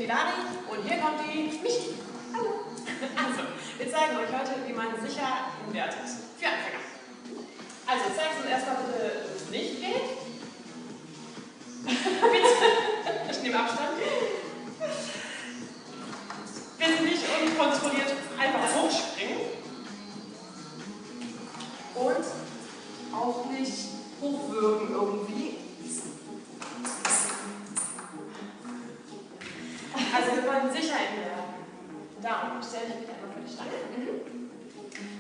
Lari und hier kommt die Michi. Hallo. Also, wir zeigen euch heute, wie man sicher invertet. Für Anfänger. Also, zeigst du uns erstmal bitte, wo es nicht geht. Bitte. Ich nehme Abstand. Bitte nicht unkontrolliert einfach hochspringen. Und auch nicht hochwürgen irgendwie. Also wir wollen sicher werden. Darum stelle ich mich einmal vor die Stange.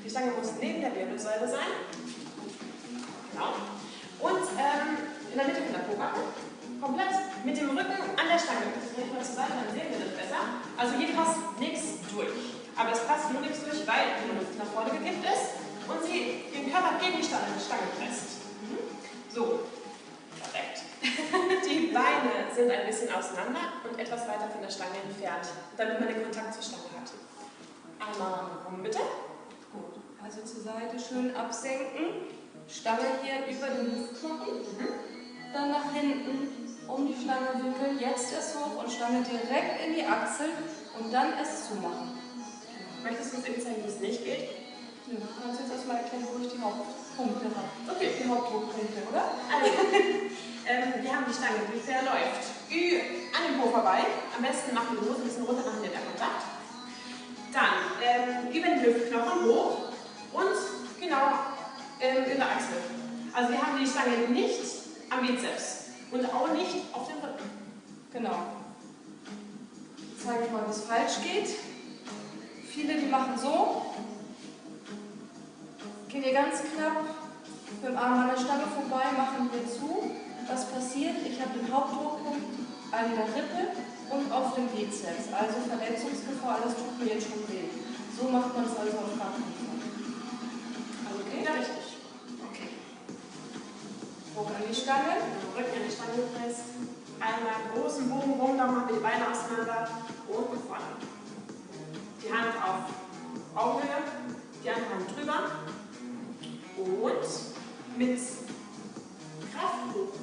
Die Stange muss neben der Wirbelsäule sein. Genau. Und in der Mitte von der Pobacke. Komplett mit dem Rücken an der Stange. Das bringe ich mal zur Seite, dann sehen wir das besser. Also hier passt nichts durch. Aber es passt nur nichts durch, weil die Luft nach vorne gekippt ist und sie den Körper gegen die Stange presst. So. Perfekt. Die Beine sind ein bisschen auseinander und etwas weiter von der Stange entfernt, damit man den Kontakt zur Stange hat. Einmal rum, bitte. Gut. Also zur Seite schön absenken. Stange hier über den Hüftknochen. Dann nach hinten um die Stange wickeln. Jetzt erst hoch und Stange direkt in die Achsel und dann erst zumachen. Möchtest du uns eben zeigen, wie es nicht geht? Ja, du kannst jetzt erstmal erklären, wo ich die Hauptpunkte habe. Okay. Die Hauptdruckpunkte, oder? Also, wir haben die Stange, die verläuft an dem Po vorbei. Am besten machen wir die Hose ein bisschen runter, machen wir den Kontakt. Dann über den Hüftknochen hoch und genau in der Achsel. Also wir haben die Stange nicht am Bizeps und auch nicht auf dem Rücken. Genau. Ich zeige euch mal, wie es falsch geht. Viele, die machen so. Gehen wir ganz knapp mit dem Arm an der Stange vorbei, machen wir zu. Was passiert? Ich habe den Hauptdruckpunkt an der Rippe und auf dem Bizeps. Also Verletzungsgefahr, alles tut mir jetzt schon weh. So macht man es also auf gar keinen Fall. Also okay, ja, richtig. Okay. Hoch an die Stange. Rücken an die Stange gepresst. Einmal großen Bogen rum, dann machen wir die Beine auseinander und nach vorne. Die Hand auf Augenhöhe, die andere Hand drüber. Und mit Kraft hoch.